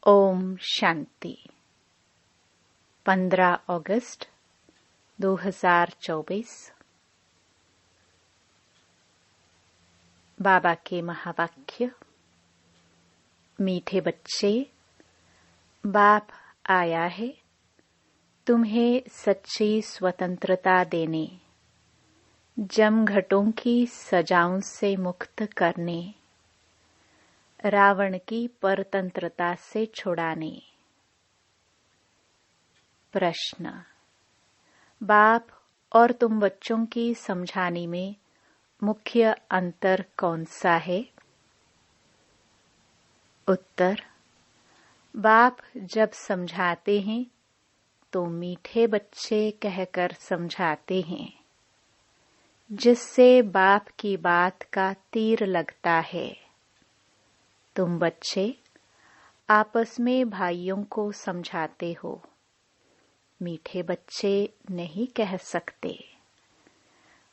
ओम शांति। 15 अगस्त 2024। बाबा के महावाक्य। मीठे बच्चे, बाप आया है तुम्हें सच्ची स्वतंत्रता देने, जमघटों की सजाओं से मुक्त करने, रावण की परतंत्रता से छुड़ाने। प्रश्न। बाप और तुम बच्चों की समझाने में मुख्य अंतर कौन सा है? उत्तर। बाप जब समझाते हैं तो मीठे बच्चे कहकर समझाते हैं, जिससे बाप की बात का तीर लगता है। तुम बच्चे आपस में भाइयों को समझाते हो, मीठे बच्चे नहीं कह सकते।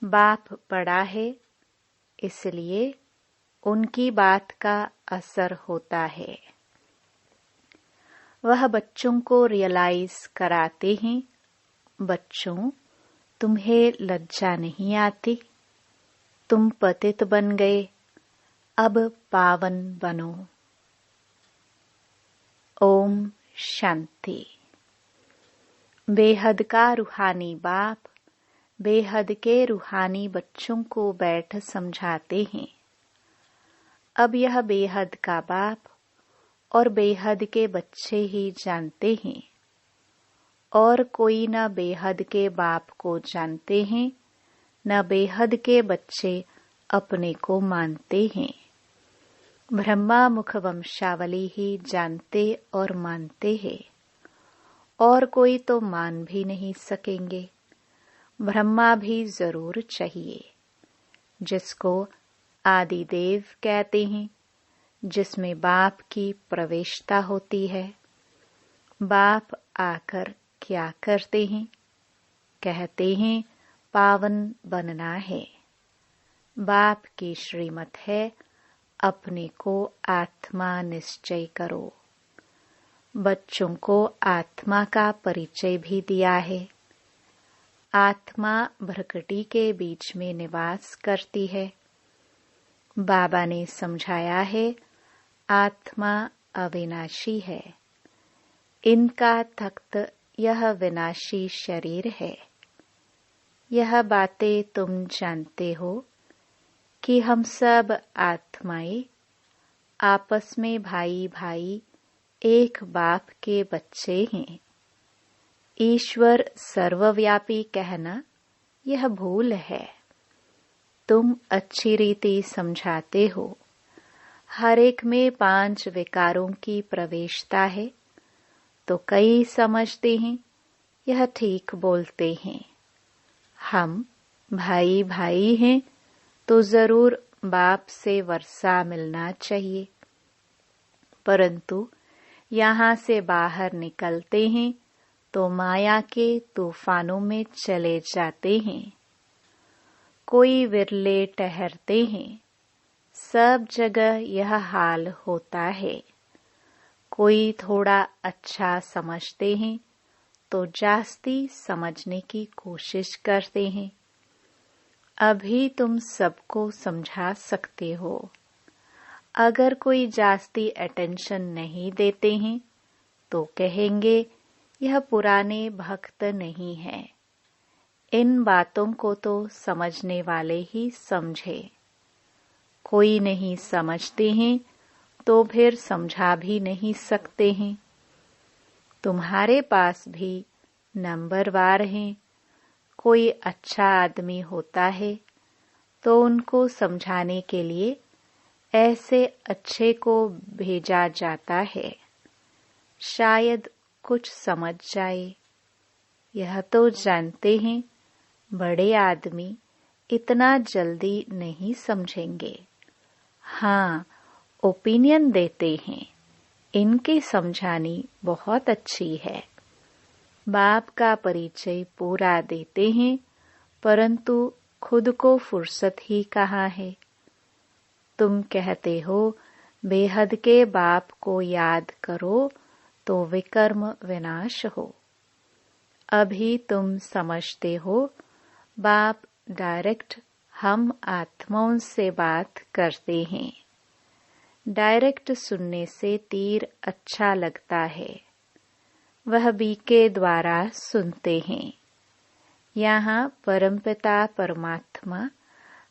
बाप बड़ा है, इसलिए उनकी बात का असर होता है। वह बच्चों को रियलाइज कराते हैं, बच्चों तुम्हें लज्जा नहीं आती, तुम पतित बन गए, अब पावन बनो। ओम शांति। बेहद का रूहानी बाप बेहद के रूहानी बच्चों को बैठ समझाते हैं। अब यह बेहद का बाप और बेहद के बच्चे ही जानते हैं, और कोई न बेहद के बाप को जानते हैं, न बेहद के बच्चे अपने को मानते हैं। ब्रह्मा मुख वंशावली ही जानते और मानते हैं, और कोई तो मान भी नहीं सकेंगे। ब्रह्मा भी जरूर चाहिए, जिसको आदिदेव कहते हैं, जिसमें बाप की प्रवेशता होती है। बाप आकर क्या करते हैं? कहते हैं पावन बनना है। बाप की श्रीमत है, अपने को आत्मा निश्चय करो। बच्चों को आत्मा का परिचय भी दिया है। आत्मा भ्रकटी के बीच में निवास करती है। बाबा ने समझाया है, आत्मा अविनाशी है। इनका तख्त यह विनाशी शरीर है। यह बातें तुम जानते हो कि हम सब आत्माएं आपस में भाई भाई एक बाप के बच्चे हैं। ईश्वर सर्वव्यापी कहना यह भूल है। तुम अच्छी रीति समझाते हो। हर एक में 5 विकारों की प्रवेशता है, तो कई समझते हैं यह ठीक बोलते हैं। हम भाई भाई हैं, तो जरूर बाप से वर्षा मिलना चाहिए, परंतु यहाँ से बाहर निकलते हैं तो माया के तूफानों में चले जाते हैं। कोई विरले ठहरते हैं, सब जगह यह हाल होता है। कोई थोड़ा अच्छा समझते हैं तो जास्ती समझने की कोशिश करते हैं। अभी तुम सबको समझा सकते हो। अगर कोई जास्ती अटेंशन नहीं देते हैं तो कहेंगे यह पुराने भक्त नहीं है। इन बातों को तो समझने वाले ही समझे। कोई नहीं समझते हैं तो फिर समझा भी नहीं सकते हैं। तुम्हारे पास भी नंबरवार हैं। कोई अच्छा आदमी होता है तो उनको समझाने के लिए ऐसे अच्छे को भेजा जाता है, शायद कुछ समझ जाए। यह तो जानते हैं बड़े आदमी इतना जल्दी नहीं समझेंगे। हाँ, ओपिनियन देते हैं, इनकी समझानी बहुत अच्छी है। बाप का परिचय पूरा देते हैं, परंतु खुद को फुर्सत ही कहाँ है। तुम कहते हो बेहद के बाप को याद करो तो विकर्म विनाश हो। अभी तुम समझते हो बाप डायरेक्ट हम आत्माओं से बात करते हैं। डायरेक्ट सुनने से तीर अच्छा लगता है, वह बी के द्वारा सुनते हैं। यहाँ परमपिता परमात्मा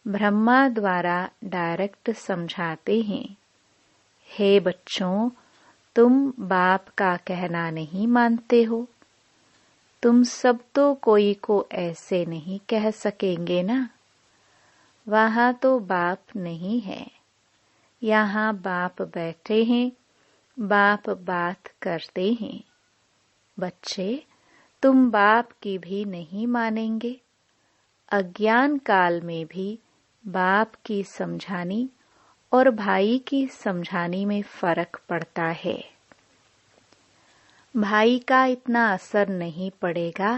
ब्रह्मा द्वारा डायरेक्ट समझाते हैं, हे बच्चों, तुम बाप का कहना नहीं मानते हो। तुम सब तो कोई को ऐसे नहीं कह सकेंगे ना। वहाँ तो बाप नहीं है, यहाँ बाप बैठे हैं, बाप बात करते हैं। बच्चे, तुम बाप की भी नहीं मानेंगे। अज्ञान काल में भी बाप की समझानी और भाई की समझानी में फर्क पड़ता है। भाई का इतना असर नहीं पड़ेगा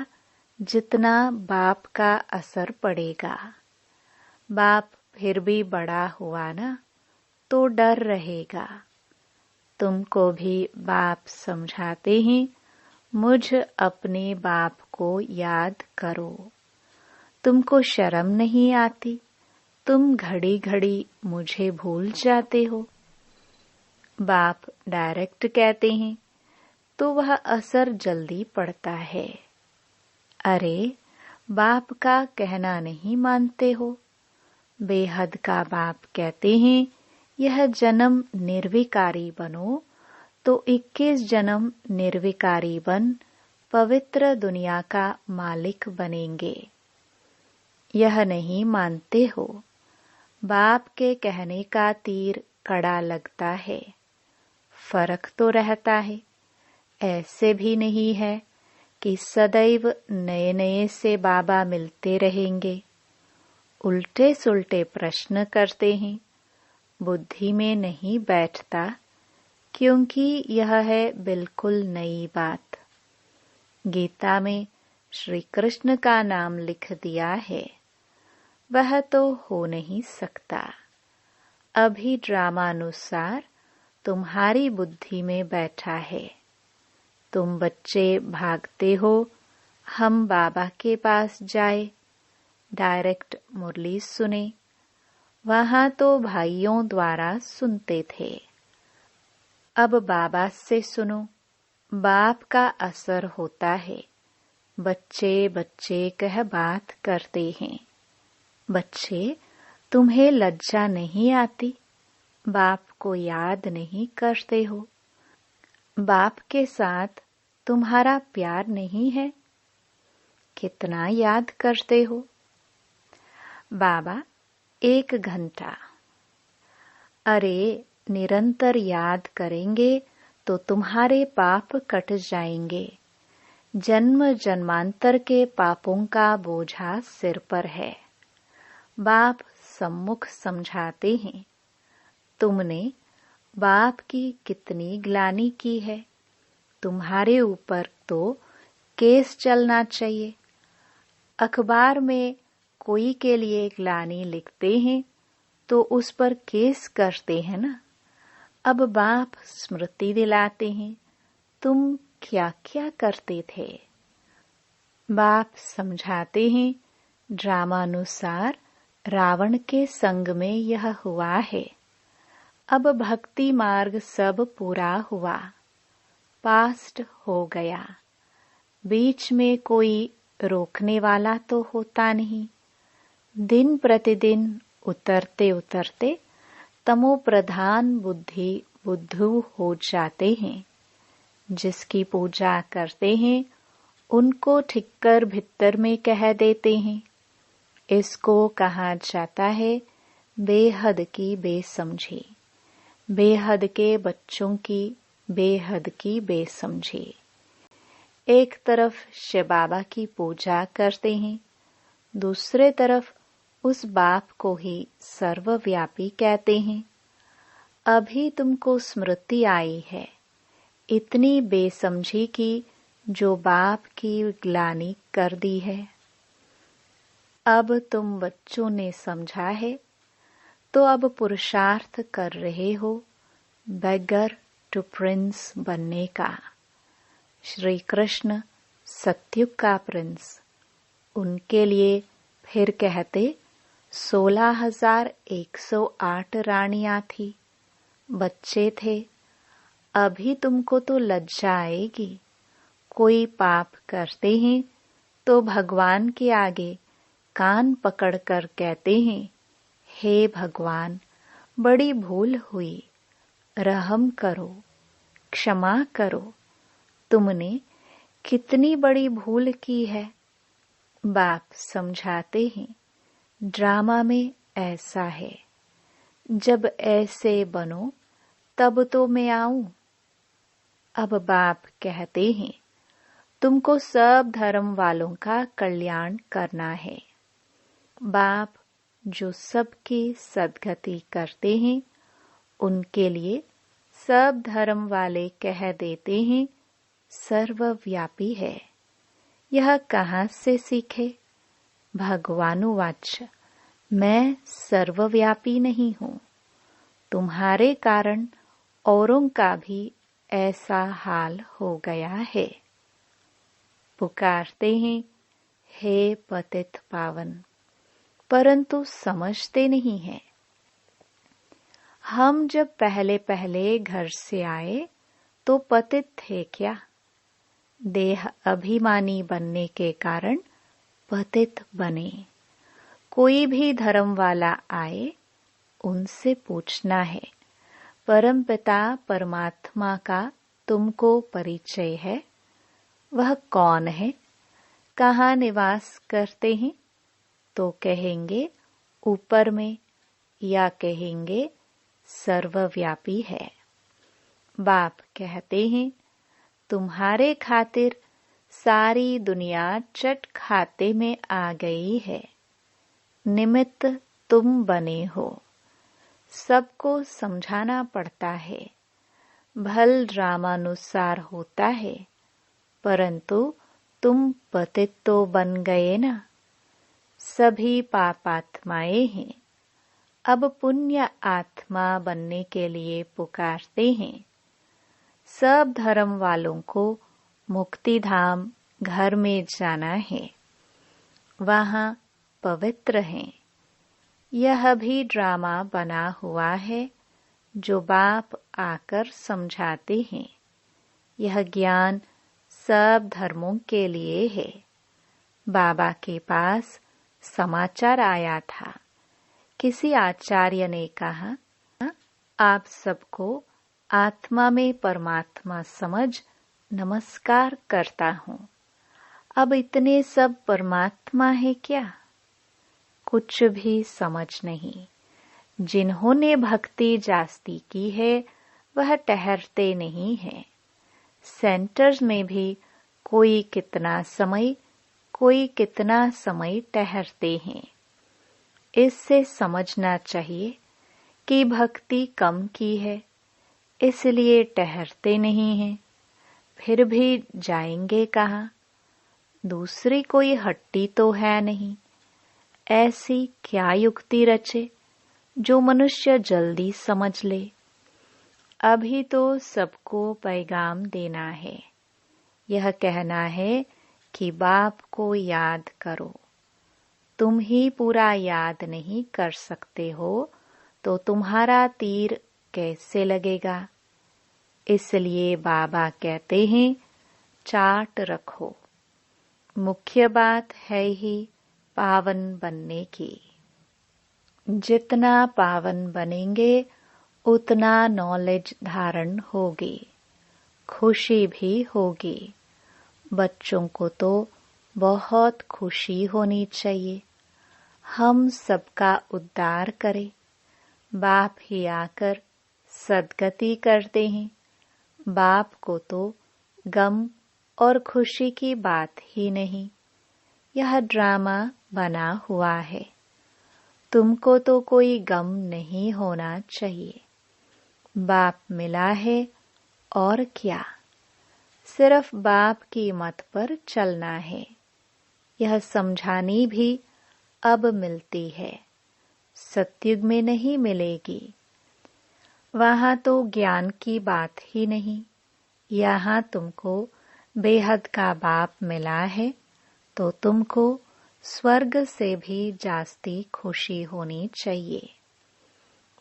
जितना बाप का असर पड़ेगा। बाप फिर भी बड़ा हुआ ना, तो डर रहेगा। तुमको भी बाप समझाते हैं, मुझ अपने बाप को याद करो। तुमको शर्म नहीं आती? तुम घड़ी घड़ी मुझे भूल जाते हो। बाप डायरेक्ट कहते हैं तो वह असर जल्दी पड़ता है। अरे, बाप का कहना नहीं मानते हो? बेहद का बाप कहते हैं यह जन्म निर्विकारी बनो, तो 21 जन्म निर्विकारी बन पवित्र दुनिया का मालिक बनेंगे। यह नहीं मानते हो। बाप के कहने का तीर कड़ा लगता है, फर्क तो रहता है। ऐसे भी नहीं है कि सदैव नए नए से बाबा मिलते रहेंगे। उल्टे सुल्टे प्रश्न करते हैं, बुद्धि में नहीं बैठता, क्योंकि यह है बिल्कुल नई बात। गीता में श्री कृष्ण का नाम लिख दिया है, वह तो हो नहीं सकता। अभी ड्रामानुसार तुम्हारी बुद्धि में बैठा है। तुम बच्चे भागते हो, हम बाबा के पास जाए, डायरेक्ट मुरली सुने। वहाँ तो भाइयों द्वारा सुनते थे। अब बाबा से सुनो, बाप का असर होता है। बच्चे बच्चे कह बात करते हैं। बच्चे, तुम्हें लज्जा नहीं आती? बाप को याद नहीं करते हो? बाप के साथ तुम्हारा प्यार नहीं है? कितना याद करते हो? बाबा, 1 घंटा। अरे, निरंतर याद करेंगे तो तुम्हारे पाप कट जाएंगे। जन्म जन्मांतर के पापों का बोझा सिर पर है। बाप सम्मुख समझाते हैं, तुमने बाप की कितनी ग्लानि की है। तुम्हारे ऊपर तो केस चलना चाहिए। अखबार में कोई के लिए ग्लानि लिखते हैं तो उस पर केस करते हैं ना। अब बाप स्मृति दिलाते हैं, तुम क्या क्या करते थे। बाप समझाते हैं, ड्रामानुसार रावण के संग में यह हुआ है। अब भक्ति मार्ग सब पूरा हुआ, पास्ट हो गया। बीच में कोई रोकने वाला तो होता नहीं। दिन प्रतिदिन उतरते उतरते तमो प्रधान बुद्धि बुद्धू हो जाते हैं। जिसकी पूजा करते हैं उनको ठिक्कर भित्तर में कह देते हैं। इसको कहा जाता है बेहद की बेसमझी, बेहद के बच्चों की बेहद की बेसमझी। एक तरफ शिव बाबा की पूजा करते हैं, दूसरे तरफ उस बाप को ही सर्वव्यापी कहते हैं। अभी तुमको स्मृति आई है इतनी बेसमझी की जो बाप की ग्लानि कर दी है। अब तुम बच्चों ने समझा है तो अब पुरुषार्थ कर रहे हो बेगर टू प्रिंस बनने का। श्री कृष्ण सतयुग का प्रिंस, उनके लिए फिर कहते 16,108 रानियां थी, बच्चे थे। अभी तुमको तो लज्जा आएगी। कोई पाप करते हैं तो भगवान के आगे कान पकड़कर कहते हैं, हे भगवान, बड़ी भूल हुई, रहम करो, क्षमा करो, तुमने कितनी बड़ी भूल की है। बाप समझाते हैं, ड्रामा में ऐसा है, जब ऐसे बनो तब तो मैं आऊं। अब बाप कहते हैं, तुमको सब धर्म वालों का कल्याण करना है। बाप जो सबकी सद्गति करते हैं, उनके लिए सब धर्म वाले कह देते हैं, सर्वव्यापी है। यह कहाँ से सीखे? भगवानुवाच, मैं सर्वव्यापी नहीं हूँ। तुम्हारे कारण औरों का भी ऐसा हाल हो गया है। पुकारते हैं, हे पतित पावन, परंतु समझते नहीं हैं। हम जब पहले पहले घर से आए तो पतित थे क्या? देह अभिमानी बनने के कारण पतित बने। कोई भी धर्म वाला आए, उनसे पूछना है, परमपिता परमात्मा का तुमको परिचय है? वह कौन है? कहाँ निवास करते हैं? तो कहेंगे ऊपर में, या कहेंगे सर्वव्यापी है। बाप कहते हैं, तुम्हारे खातिर सारी दुनिया चट खाते में आ गई है। निमित्त तुम बने हो। सबको समझाना पड़ता है। भल ड्रामानुसार होता है, परंतु तुम पतित तो बन गए ना। सभी पापात्माएं हैं, अब पुण्य आत्मा बनने के लिए पुकारते हैं। सब धर्म वालों को मुक्ति धाम घर में जाना है, वहाँ पवित्र हैं। यह भी ड्रामा बना हुआ है, जो बाप आकर समझाते हैं। यह ज्ञान सब धर्मों के लिए है। बाबा के पास समाचार आया था। किसी आचार्य ने कहा, आप सबको आत्मा में परमात्मा समझ नमस्कार करता हूँ। अब इतने सब परमात्मा है क्या? कुछ भी समझ नहीं। जिन्होंने भक्ति जास्ती की है, वह ठहरते नहीं हैं। सेंटर्स में भी कोई कितना समय ठहरते हैं। इससे समझना चाहिए कि भक्ति कम की है, इसलिए ठहरते नहीं हैं। फिर भी जाएंगे कहाँ? दूसरी कोई हट्टी तो है नहीं। ऐसी क्या युक्ति रचे जो मनुष्य जल्दी समझ ले? अभी तो सबको पैगाम देना है। यह कहना है कि बाप को याद करो। तुम ही पूरा याद नहीं कर सकते हो, तो तुम्हारा तीर कैसे लगेगा? इसलिए बाबा कहते हैं, चार्ट रखो। मुख्य बात है ही पावन बनने की। जितना पावन बनेंगे, उतना नॉलेज धारण होगी, खुशी भी होगी। बच्चों को तो बहुत खुशी होनी चाहिए। हम सबका उद्धार करें। बाप ही आकर सद्गति करते हैं। बाप को तो गम और खुशी की बात ही नहीं। यह ड्रामा बना हुआ है। तुमको तो कोई गम नहीं होना चाहिए। बाप मिला है और क्या, सिर्फ बाप की मत पर चलना है। यह समझानी भी अब मिलती है, सतयुग में नहीं मिलेगी। वहाँ तो ज्ञान की बात ही नहीं। यहाँ तुमको बेहद का बाप मिला है तो तुमको स्वर्ग से भी जास्ती खुशी होनी चाहिए।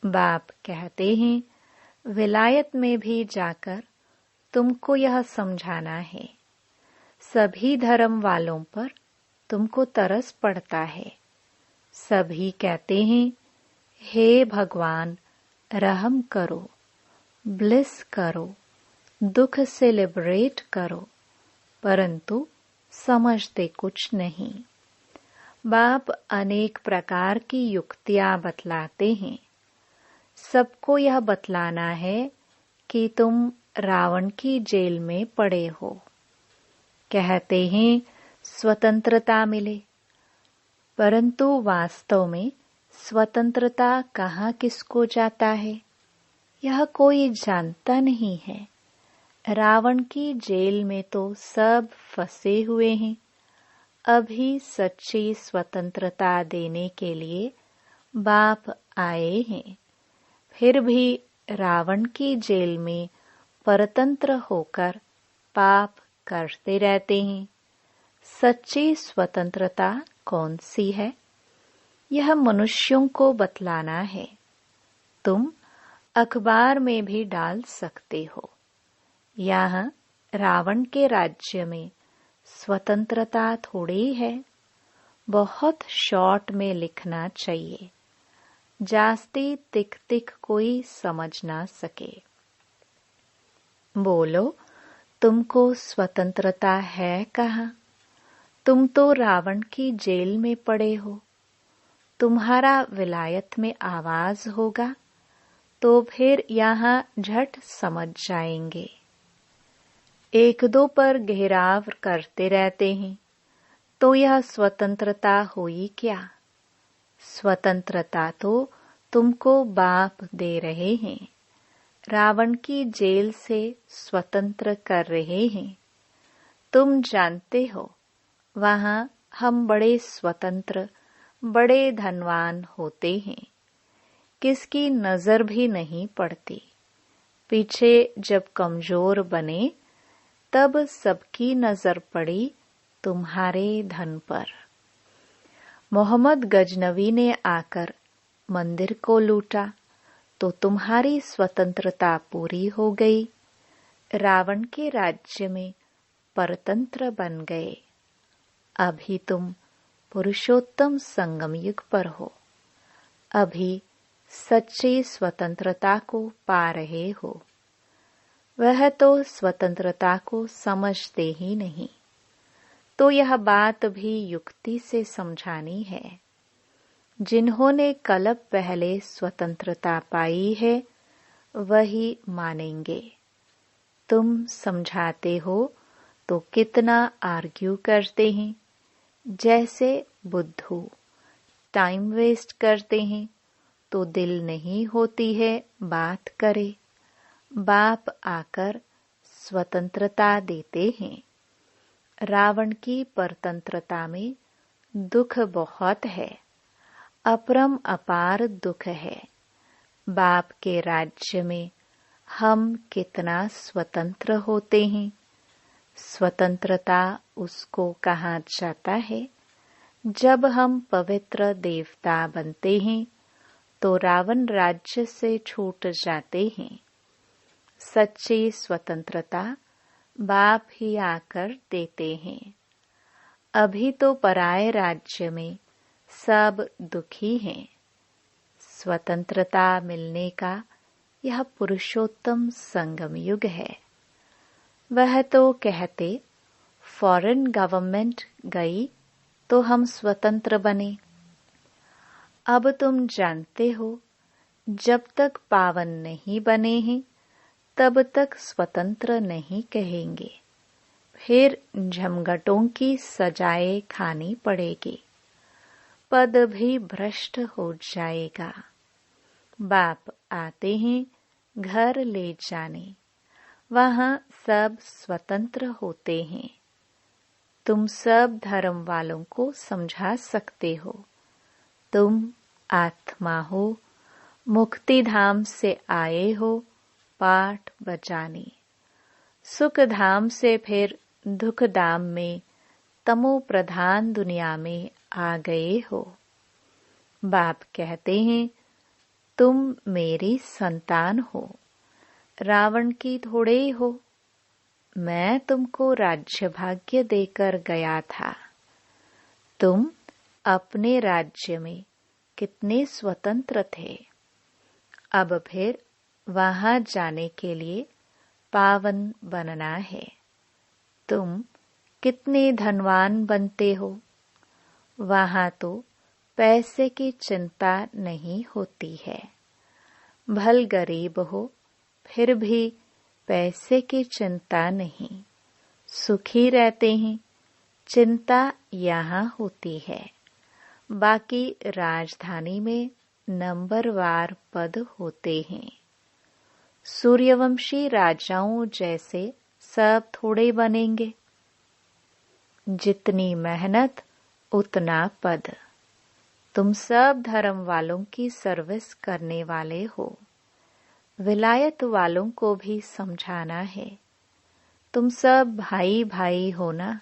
बाप कहते हैं विलायत में भी जाकर तुमको यह समझाना है। सभी धर्म वालों पर तुमको तरस पड़ता है। सभी कहते हैं हे भगवान रहम करो, ब्लिस करो, दुख से लिबरेट करो, परंतु समझते कुछ नहीं। बाप अनेक प्रकार की युक्तियां बतलाते हैं। सबको यह बतलाना है कि तुम रावण की जेल में पड़े हो। कहते हैं स्वतंत्रता मिले, परंतु वास्तव में स्वतंत्रता कहाँ किसको जाता है यह कोई जानता नहीं है। रावण की जेल में तो सब फंसे हुए हैं। अभी सच्ची स्वतंत्रता देने के लिए बाप आए हैं, फिर भी रावण की जेल में परतंत्र होकर पाप करते रहते हैं। सच्ची स्वतंत्रता कौन सी है यह मनुष्यों को बतलाना है। तुम अखबार में भी डाल सकते हो। यहाँ रावण के राज्य में स्वतंत्रता थोड़ी है। बहुत शॉर्ट में लिखना चाहिए, जास्ती तिक तिक कोई समझ ना सके। बोलो तुमको स्वतंत्रता है कहाँ? तुम तो रावण की जेल में पड़े हो। तुम्हारा विलायत में आवाज होगा तो फिर यहाँ झट समझ जाएंगे। एक दो पर घेराव करते रहते हैं तो यह स्वतंत्रता हुई क्या? स्वतंत्रता तो तुमको बाप दे रहे हैं। रावण की जेल से स्वतंत्र कर रहे हैं। तुम जानते हो वहाँ हम बड़े स्वतंत्र, बड़े धनवान होते हैं। किसकी नजर भी नहीं पड़ती। पीछे जब कमजोर बने तब सबकी नजर पड़ी तुम्हारे धन पर। मोहम्मद गजनवी ने आकर मंदिर को लूटा तो तुम्हारी स्वतंत्रता पूरी हो गई। रावण के राज्य में परतंत्र बन गए। अभी तुम पुरुषोत्तम संगम युग पर हो। अभी सच्ची स्वतंत्रता को पा रहे हो। वह तो स्वतंत्रता को समझते ही नहीं। तो यह बात भी युक्ति से समझानी है। जिन्होंने कल्प पहले स्वतंत्रता पाई है वही मानेंगे। तुम समझाते हो तो कितना आर्ग्यू करते हैं। जैसे बुद्धू टाइम वेस्ट करते हैं तो दिल नहीं होती है बात करे। बाप आकर स्वतंत्रता देते हैं। रावण की परतंत्रता में दुख बहुत है, अपरम अपार दुख है। बाप के राज्य में हम कितना स्वतंत्र होते हैं। स्वतंत्रता उसको कहा जाता है जब हम पवित्र देवता बनते हैं तो रावण राज्य से छूट जाते हैं। सच्ची स्वतंत्रता बाप ही आकर देते हैं। अभी तो पराये राज्य में सब दुखी हैं। स्वतंत्रता मिलने का यह पुरुषोत्तम संगम युग है। वह तो कहते फॉरेन गवर्नमेंट गई तो हम स्वतंत्र बने। अब तुम जानते हो जब तक पावन नहीं बने हैं तब तक स्वतंत्र नहीं कहेंगे। फिर झमगटों की सजाए खानी पड़ेगी। पद भी भ्रष्ट हो जाएगा। बाप आते हैं घर ले जाने। वहाँ सब स्वतंत्र होते हैं। तुम सब धर्म वालों को समझा सकते हो। तुम आत्मा हो, मुक्ति धाम से आए हो पाठ बजाने। सुख धाम से फिर दुख दाम में तमो प्रधान दुनिया में आ गए हो। बाप कहते हैं तुम मेरी संतान हो, रावण की थोड़े ही हो। मैं तुमको राज्य भाग्य देकर गया था। तुम अपने राज्य में कितने स्वतंत्र थे। अब फिर वहां जाने के लिए पावन बनना है। तुम कितने धनवान बनते हो। वहां तो पैसे की चिंता नहीं होती है। भल गरीब हो फिर भी पैसे की चिंता नहीं, सुखी रहते हैं। चिंता यहाँ होती है। बाकी राजधानी में नंबरवार पद होते हैं। सूर्यवंशी राजाओं जैसे सब थोड़े बनेंगे। जितनी मेहनत उतना पद। तुम सब धर्म वालों की सर्विस करने वाले हो। विलायत वालों को भी समझाना है। तुम सब भाई भाई हो ना।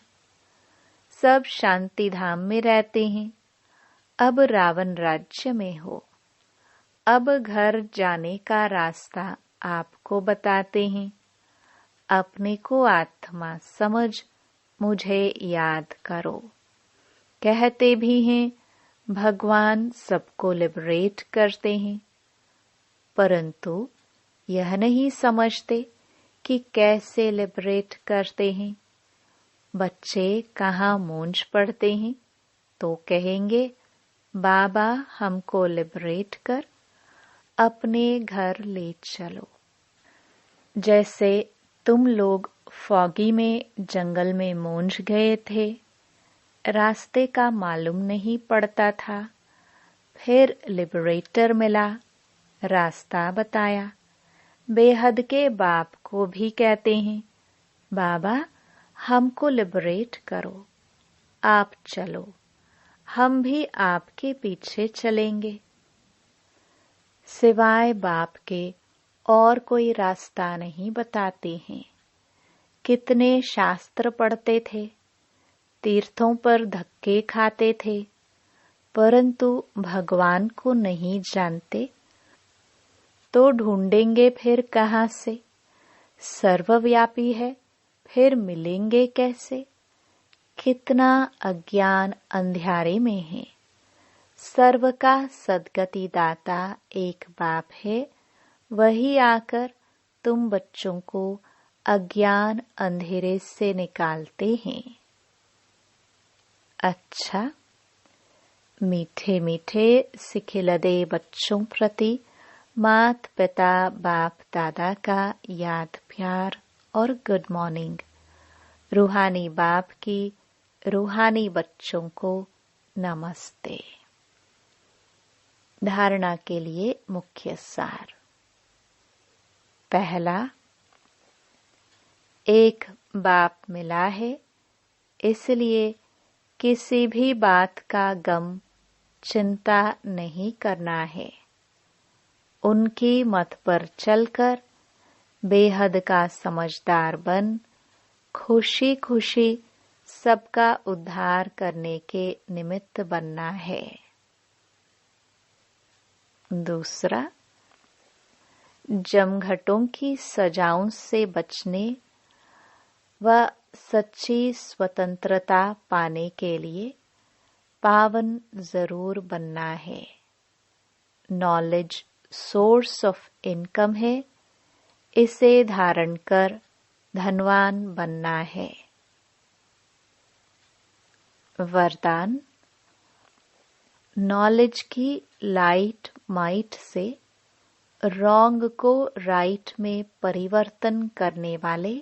सब शांति धाम में रहते हैं। अब रावण राज्य में हो। अब घर जाने का रास्ता आपको बताते हैं। अपने को आत्मा समझ मुझे याद करो। कहते भी हैं भगवान सबको लिबरेट करते हैं, परंतु यह नहीं समझते कि कैसे लिबरेट करते हैं। बच्चे कहाँ मूंछ पड़ते हैं तो कहेंगे बाबा हमको लिबरेट कर, अपने घर ले चलो। जैसे तुम लोग फॉगी में जंगल में मूंझ गए थे, रास्ते का मालूम नहीं पड़ता था। फिर लिबरेटर मिला, रास्ता बताया। बेहद के बाप को भी कहते हैं बाबा हमको लिबरेट करो, आप चलो, हम भी आपके पीछे चलेंगे। सिवाय बाप के और कोई रास्ता नहीं बताते हैं। कितने शास्त्र पढ़ते थे, तीर्थों पर धक्के खाते थे, परंतु भगवान को नहीं जानते तो ढूंढेंगे फिर कहाँ से। सर्वव्यापी है फिर मिलेंगे कैसे। कितना अज्ञान अंधियारे में है। सर्व का सद्गति दाता एक बाप है, वही आकर तुम बच्चों को अज्ञान अंधेरे से निकालते हैं। अच्छा, मीठे मीठे सिखिलदे बच्चों प्रति मात पिता बाप दादा का याद प्यार और गुड मॉर्निंग। रूहानी बाप की रूहानी बच्चों को नमस्ते। धारणा के लिए मुख्य सार। पहला, एक बाप मिला है, इसलिए किसी भी बात का गम चिंता नहीं करना है। उनकी मत पर चलकर बेहद का समझदार बन खुशी खुशी सबका उद्धार करने के निमित्त बनना है। दूसरा, जमघटों की सजाओं से बचने व सच्ची स्वतंत्रता पाने के लिए पावन जरूर बनना है। नॉलेज सोर्स ऑफ इनकम है, इसे धारण कर धनवान बनना है। वरदान, नॉलेज की लाइट माइट से रॉन्ग को राइट में परिवर्तन करने वाले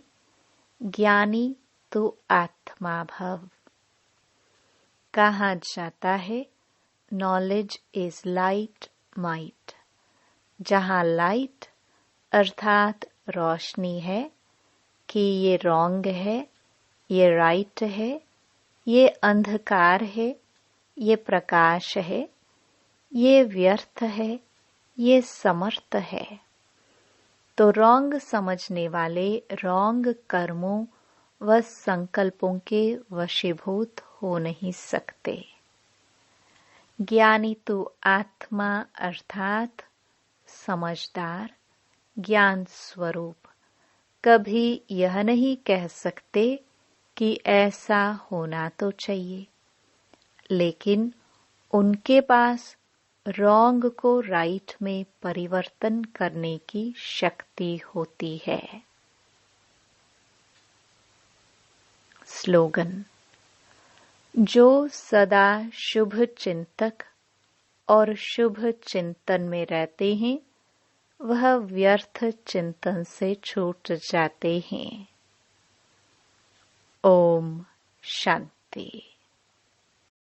ज्ञानी तो आत्मा भव। कहा जाता है नॉलेज इज लाइट माइट। जहाँ लाइट अर्थात रोशनी है कि ये रॉन्ग है, ये राइट है, ये अंधकार है, ये प्रकाश है, ये व्यर्थ है, ये समर्थ है, तो रॉन्ग समझने वाले रॉन्ग कर्मों वह संकल्पों के वशीभूत हो नहीं सकते। ज्ञानी तो आत्मा अर्थात समझदार ज्ञान स्वरूप कभी यह नहीं कह सकते कि ऐसा होना तो चाहिए, लेकिन उनके पास रॉन्ग को राइट में परिवर्तन करने की शक्ति होती है। स्लोगन: जो सदा शुभ चिंतक और शुभ चिंतन में रहते हैं वह व्यर्थ चिंतन से छूट जाते हैं। ओम शांति।